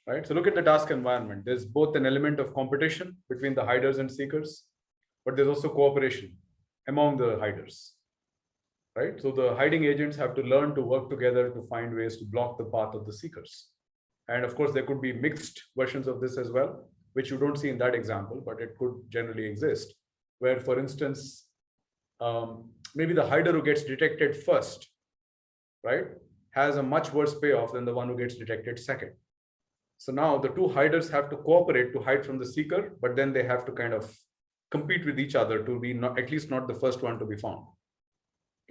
right? So look at the task environment. There's both an element of competition between the hiders and seekers, but there's also cooperation among the hiders, right? So the hiding agents have to learn to work together to find ways to block the path of the seekers. And of course, there could be mixed versions of this as well, which you don't see in that example, but it could generally exist, where, for instance, maybe the hider who gets detected first, right, has a much worse payoff than the one who gets detected second. So now the two hiders have to cooperate to hide from the seeker, but then they have to kind of compete with each other to be not, at least not the first one to be found.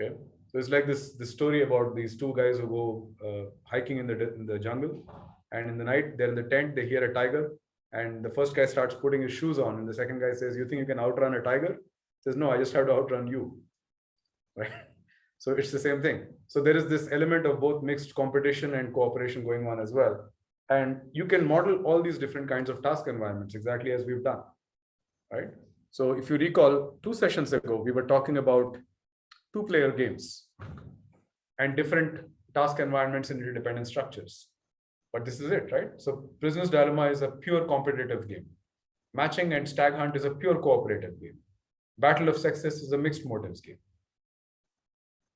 Okay, so it's like this story about these two guys who go hiking in the jungle, and in the night they're in the tent, they hear a tiger, and the first guy starts putting his shoes on, and the second guy says, "You think you can outrun a tiger?" He says, "No, I just have to outrun you." Right? So it's the same thing. So there is this element of both mixed competition and cooperation going on as well. And you can model all these different kinds of task environments exactly as we've done, right? So if you recall, 2 sessions ago, we were talking about 2-player games and different task environments in interdependent structures. But this is it, right? So Prisoner's Dilemma is a pure competitive game. Matching and Stag Hunt is a pure cooperative game. Battle of Sexes is a mixed motives game.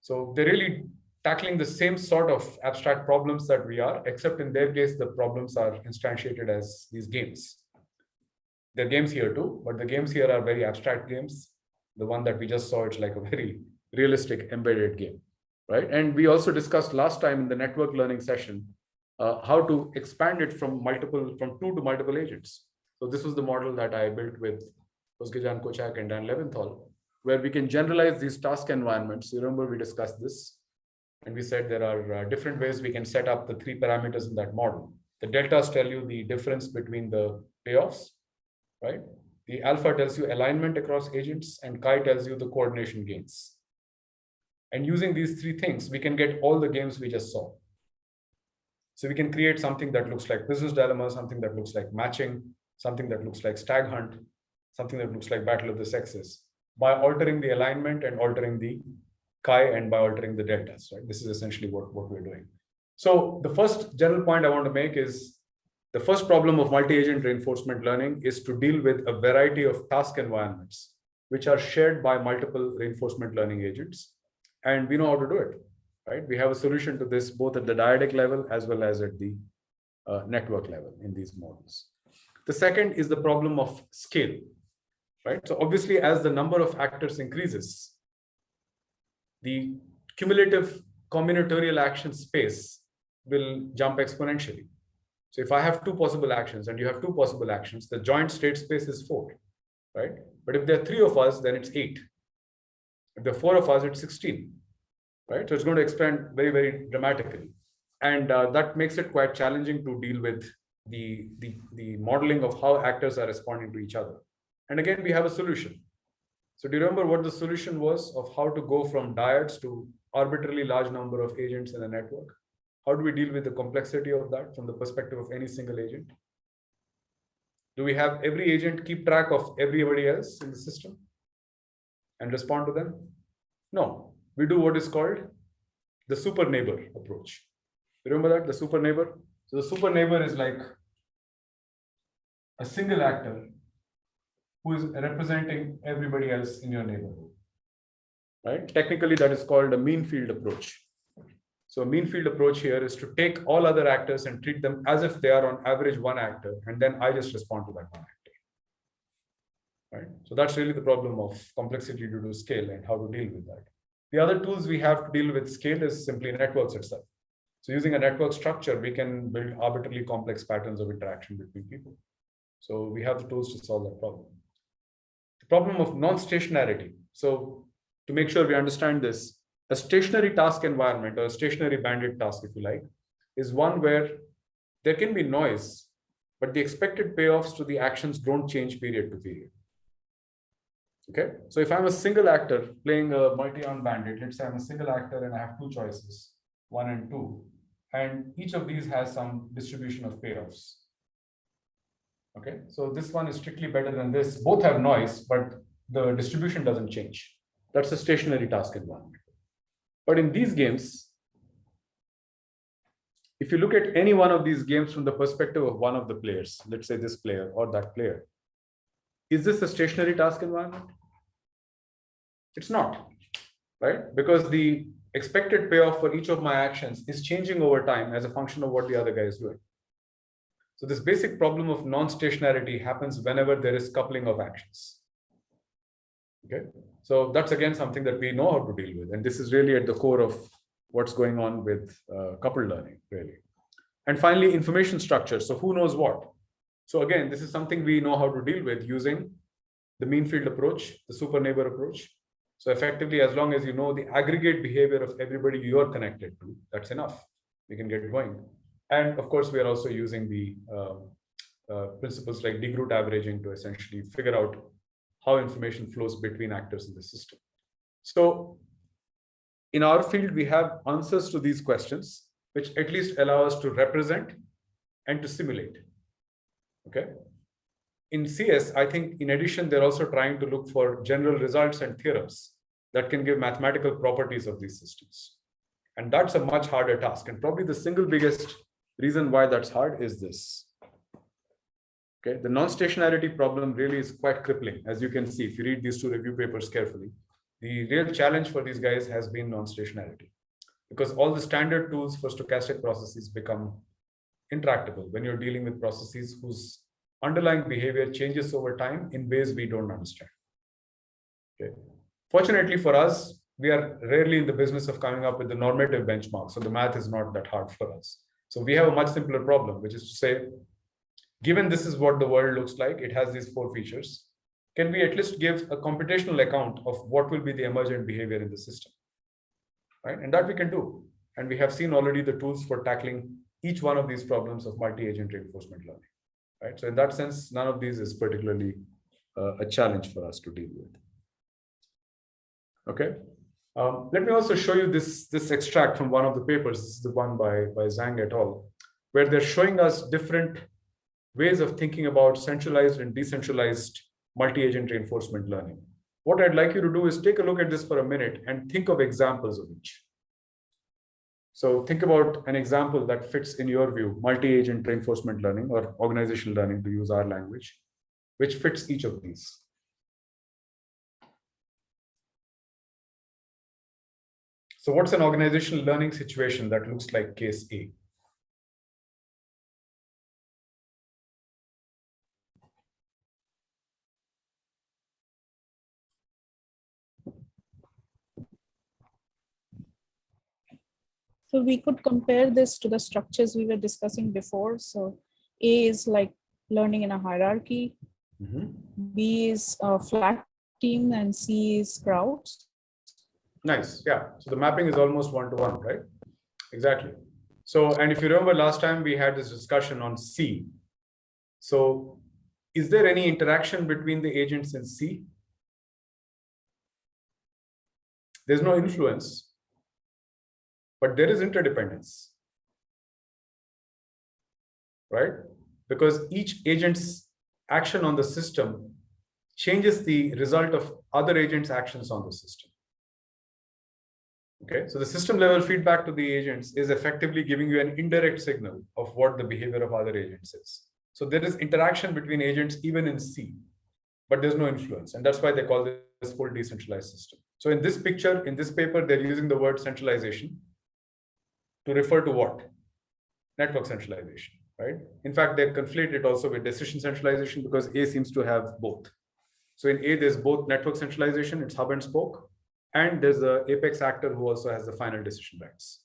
So they're really tackling the same sort of abstract problems that we are, except in their case, the problems are instantiated as these games. There are games here too, but the games here are very abstract games. The one that we just saw, it's like a very realistic embedded game, right? And we also discussed last time in the network learning session, how to expand it from 2 to multiple agents. So this was the model that I built with Özgecan Koçak and Dan Leventhal, where we can generalize these task environments. You remember we discussed this, and we said there are different ways we can set up the 3 parameters in that model. The deltas tell you the difference between the payoffs, right? The alpha tells you alignment across agents, and chi tells you the coordination gains. And using these 3 things, we can get all the games we just saw. So we can create something that looks like Prisoner's Dilemma, something that looks like matching, something that looks like Stag Hunt, something that looks like Battle of the Sexes, by altering the alignment and altering the chi and by altering the deltas, right? This is essentially what we're doing. So the first general point I want to make is the first problem of multi-agent reinforcement learning is to deal with a variety of task environments, which are shared by multiple reinforcement learning agents. And we know how to do it, right? We have a solution to this both at the dyadic level as well as at the network level in these models. The second is the problem of scale, right? So obviously, as the number of actors increases, the cumulative combinatorial action space will jump exponentially. So if I have 2 possible actions and you have 2 possible actions, the joint state space is 4, right? But if there are 3 of us, then it's 8. If there are 4 of us, it's 16, right? So it's going to expand very, very dramatically. And that makes it quite challenging to deal with the modeling of how actors are responding to each other. And again, we have a solution. So do you remember what the solution was of how to go from dyads to arbitrarily large number of agents in a network? How do we deal with the complexity of that from the perspective of any single agent? Do we have every agent keep track of everybody else in the system and respond to them? No, we do what is called the super neighbor approach. Remember that, the super neighbor? So the super neighbor is like a single actor who is representing everybody else in your neighborhood, right? Technically, that is called a mean field approach. So a mean field approach here is to take all other actors and treat them as if they are on average 1 actor, and then I just respond to that 1 actor, right? So that's really the problem of complexity due to scale and how to deal with that. The other tools we have to deal with scale is simply networks itself. So using a network structure, we can build arbitrarily complex patterns of interaction between people. So we have the tools to solve that problem. The problem of non-stationarity. So to make sure we understand this, a stationary task environment, or a stationary bandit task, if you like, is one where there can be noise, but the expected payoffs to the actions don't change period to period. Okay, so if I'm a single actor playing a multi-armed bandit, let's say I'm a single actor and I have 2 choices, 1 and 2, and each of these has some distribution of payoffs. Okay, so this one is strictly better than this. Both have noise, but the distribution doesn't change. That's a stationary task environment. But in these games, If you look at any one of these games from the perspective of one of the players, let's say this player or that player, is this a stationary task environment? It's not, right? Because the expected payoff for each of my actions is changing over time as a function of what the other guy is doing. So this basic problem of non-stationarity happens whenever there is coupling of actions. Okay, so that's again something that we know how to deal with, and this is really at the core of what's going on with coupled learning, really. And finally, information structure. So who knows what? So again, this is something we know how to deal with using the mean field approach, the super neighbor approach. So effectively, as long as you know the aggregate behavior of everybody you are connected to, that's enough. We can get going. And of course, we are also using the principles like degrowth averaging to essentially figure out how information flows between actors in the system. So in our field, we have answers to these questions, which at least allow us to represent and to simulate. Okay. In CS, I think in addition, they're also trying to look for general results and theorems that can give mathematical properties of these systems. And that's a much harder task. And probably the single biggest reason why that's hard is this. Okay, the non-stationarity problem really is quite crippling. As you can see, if you read these two review papers carefully, the real challenge for these guys has been non-stationarity, because all the standard tools for stochastic processes become intractable when you're dealing with processes whose underlying behavior changes over time in ways we don't understand. Okay. Fortunately for us, we are rarely in the business of coming up with the normative benchmark, so the math is not that hard for us. So we have a much simpler problem, which is to say, given this is what the world looks like, it has these 4 features, can we at least give a computational account of what will be the emergent behavior in the system, right? And that we can do. And we have seen already the tools for tackling each one of these problems of multi-agent reinforcement learning, right? So in that sense, none of these is particularly a challenge for us to deal with. Okay. Let me also show you this extract from one of the papers. This is the one by Zhang et al., where they're showing us different ways of thinking about centralized and decentralized multi-agent reinforcement learning. What I'd like you to do is take a look at this for a minute and think of examples of each. So think about an example that fits in your view, multi-agent reinforcement learning or organizational learning, to use our language, which fits each of these. So what's an organizational learning situation that looks like case A? So we could compare this to the structures we were discussing before. So A is like learning in a hierarchy, B is a flat team, and C is crowds. Nice, yeah. So the mapping is almost 1-to-1, right? Exactly. So, and if you remember last time we had this discussion on C. So is there any interaction between the agents in C? There's no influence, but there is interdependence, right? Because each agent's action on the system changes the result of other agents' actions on the system. Okay, so the system level feedback to the agents is effectively giving you an indirect signal of what the behavior of other agents is. So there is interaction between agents even in C, but there's no influence. And that's why they call this full decentralized system. So in this picture, in this paper, they're using the word centralization to refer to what? Network centralization, right? In fact, they conflate it also with decision centralization because A seems to have both. So in A, there's both network centralization, it's hub and spoke, and there's the apex actor who also has the final decision rights.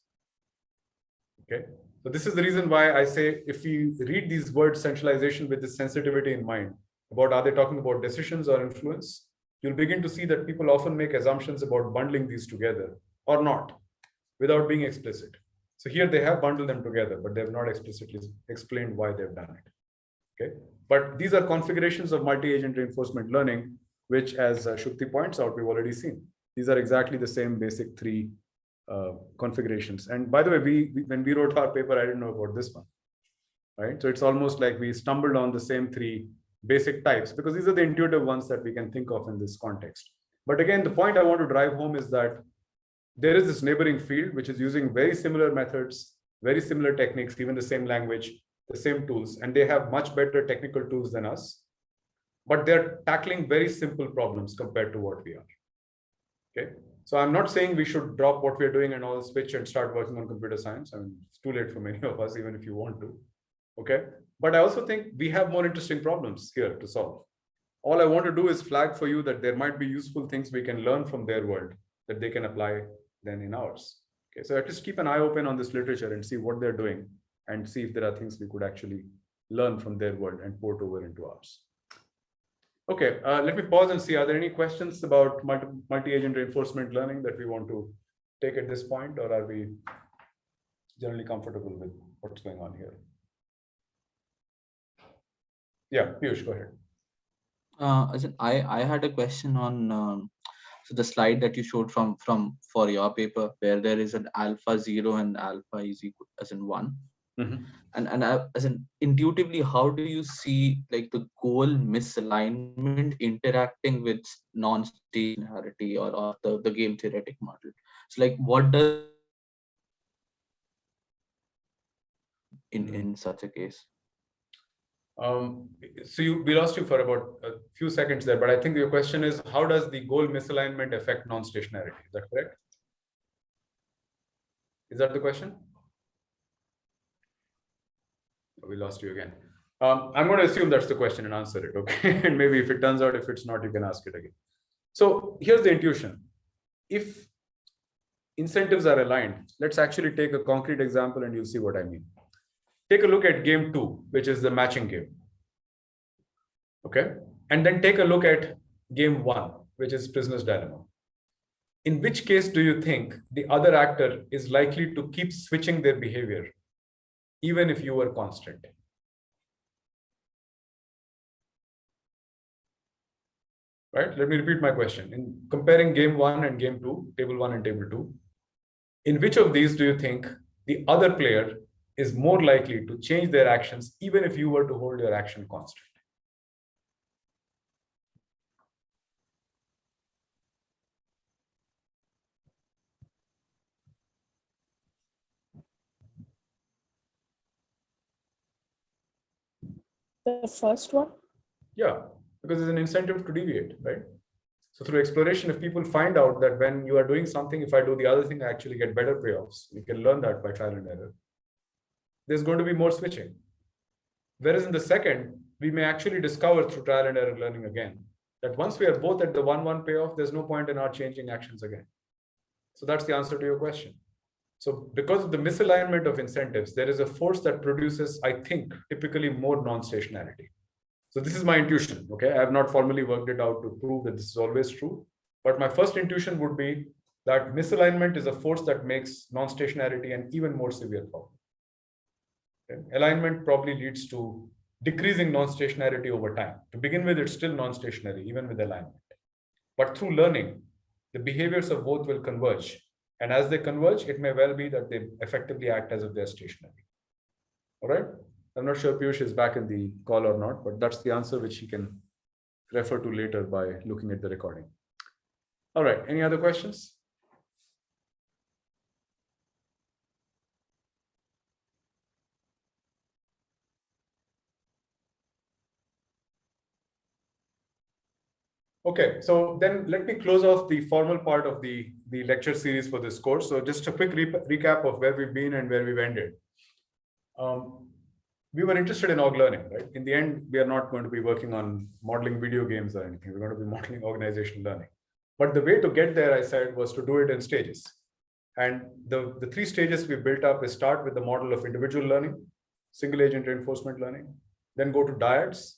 Okay, so this is the reason why I say if you read these words centralization with this sensitivity in mind about are they talking about decisions or influence, you'll begin to see that people often make assumptions about bundling these together or not without being explicit. So here they have bundled them together, but they have not explicitly explained why they've done it. Okay, but these are configurations of multi-agent reinforcement learning, which, as Shukti points out, we've already seen. These are exactly the same basic 3 configurations. And by the way, when we wrote our paper, I didn't know about this one, right? So it's almost like we stumbled on the same 3 basic types because these are the intuitive ones that we can think of in this context. But again, the point I want to drive home is that there is this neighboring field which is using very similar methods, very similar techniques, even the same language, the same tools, and they have much better technical tools than us, but they're tackling very simple problems compared to what we are. Okay, so I'm not saying we should drop what we're doing and all switch and start working on computer science. I mean, it's too late for many of us, even if you want to. Okay, but I also think we have more interesting problems here to solve. All I want to do is flag for you that there might be useful things we can learn from their world that they can apply then in ours. Okay, so just keep an eye open on this literature and see what they're doing and see if there are things we could actually learn from their world and port over into ours. Okay, let me pause and see, are there any questions about multi-agent reinforcement learning that we want to take at this point, or are we generally comfortable with what's going on here? Yeah, Piyush, go ahead. I had a question on so the slide that you showed for your paper, where there is an alpha 0 and alpha is equal as in 1. Mm-hmm. And as in intuitively, how do you see like the goal misalignment interacting with non-stationarity or the game theoretic model? So like what does in such a case? So we lost you for about a few seconds there, but I think your question is, how does the goal misalignment affect non-stationarity? Is that correct? Is that the question? We lost you again. I'm going to assume that's the question and answer it, okay? And maybe if it turns out, if it's not, you can ask it again. So here's the intuition. If incentives are aligned, let's actually take a concrete example and you'll see what I mean. Take a look at game 2, which is the matching game. Okay? And then take a look at game 1, which is prisoner's dilemma. In which case do you think the other actor is likely to keep switching their behavior, even if you were constant? Right? Let me repeat my question. In comparing game 1 and game 2, table 1 and table 2, in which of these do you think the other player is more likely to change their actions, even if you were to hold your action constant? The first one? Yeah, because there's an incentive to deviate, right? So through exploration, if people find out that when you are doing something, if I do the other thing, I actually get better payoffs. You can learn that by trial and error. There's going to be more switching. Whereas in the second, we may actually discover through trial and error learning again, that once we are both at the 1-1 payoff, there's no point in our changing actions again. So that's the answer to your question. So because of the misalignment of incentives, there is a force that produces, I think, typically more non-stationarity. So this is my intuition, okay? I have not formally worked it out to prove that this is always true, but my first intuition would be that misalignment is a force that makes non-stationarity an even more severe problem. Okay? Alignment probably leads to decreasing non-stationarity over time. To begin with, it's still non-stationary, even with alignment. But through learning, the behaviors of both will converge. And as they converge, it may well be that they effectively act as if they're stationary. All right? I'm not sure Piyush is back in the call or not, but that's the answer which he can refer to later by looking at the recording. All right, any other questions? Okay, so then let me close off the formal part of the lecture series for this course. So just a quick recap of where we've been and where we've ended. We were interested in org learning, right? In the end, we are not going to be working on modeling video games or anything. We're going to be modeling organizational learning. But the way to get there, I said, was to do it in stages. And the 3 stages we built up is start with the model of individual learning, single agent reinforcement learning, then go to dyads,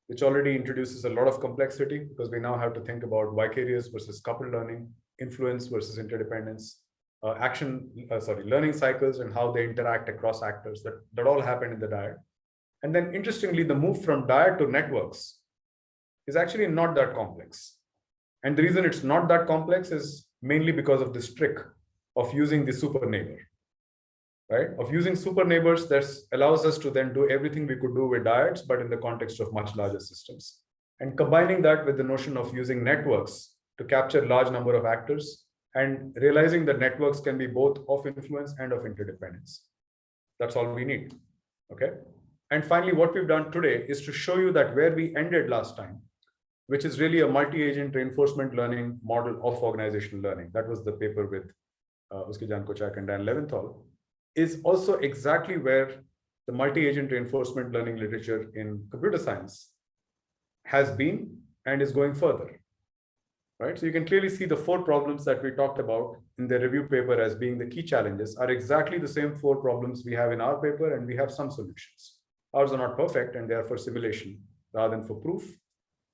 which already introduces a lot of complexity because we now have to think about vicarious versus coupled learning, influence versus interdependence, learning cycles and how they interact across actors. That all happened in the dyad. And then interestingly, the move from dyad to networks is actually not that complex. And the reason it's not that complex is mainly because of this trick of using the super neighbor, right? Of using super neighbors that allows us to then do everything we could do with dyads, but in the context of much larger systems. And combining that with the notion of using networks to capture large number of actors and realizing that networks can be both of influence and of interdependence. That's all we need. Okay. And finally, what we've done today is to show you that where we ended last time, which is really a multi-agent reinforcement learning model of organizational learning. That was the paper with Jan Kochak and Dan Leventhal, is also exactly where the multi-agent reinforcement learning literature in computer science has been and is going further. Right? So you can clearly see the 4 problems that we talked about in the review paper as being the key challenges are exactly the same 4 problems we have in our paper, and we have some solutions. Ours are not perfect and they are for simulation rather than for proof,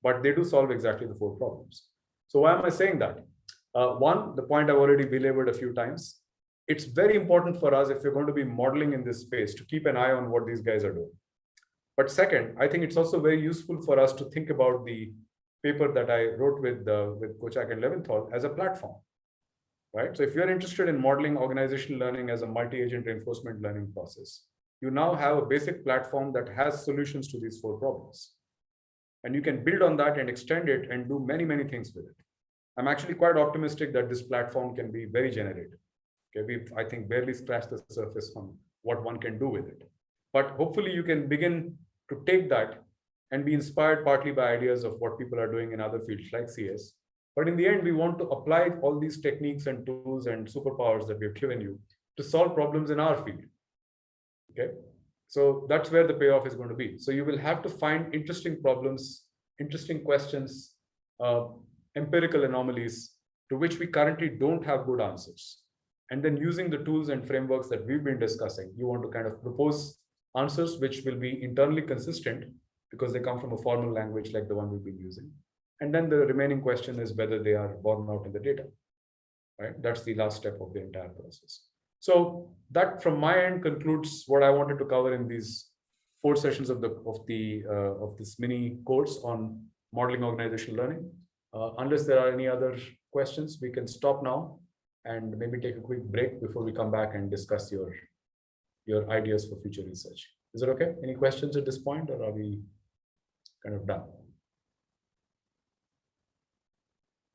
but they do solve exactly the 4 problems. So why am I saying that? One, the point I've already belabored a few times. It's very important for us, if you're going to be modeling in this space, to keep an eye on what these guys are doing. But second, I think it's also very useful for us to think about the paper that I wrote with Kochak and Leventhal as a platform, right? So if you're interested in modeling organizational learning as a multi-agent reinforcement learning process, you now have a basic platform that has solutions to these 4 problems. And you can build on that and extend it and do many, many things with it. I'm actually quite optimistic that this platform can be very generative. Okay, we've, I think, barely scratched the surface on what one can do with it. But hopefully you can begin to take that and be inspired partly by ideas of what people are doing in other fields like CS. But in the end, we want to apply all these techniques and tools and superpowers that we've given you to solve problems in our field. Okay, so that's where the payoff is going to be. So you will have to find interesting problems, interesting questions, empirical anomalies to which we currently don't have good answers. And then using the tools and frameworks that we've been discussing, you want to kind of propose answers which will be internally consistent because they come from a formal language like the one we've been using. And then the remaining question is whether they are borne out in the data, right? That's the last step of the entire process. So that from my end concludes what I wanted to cover in these 4 sessions of this mini course on modeling organizational learning. Unless there are any other questions, we can stop now and maybe take a quick break before we come back and discuss your ideas for future research. Is it okay? Any questions at this point, or are we kind of done?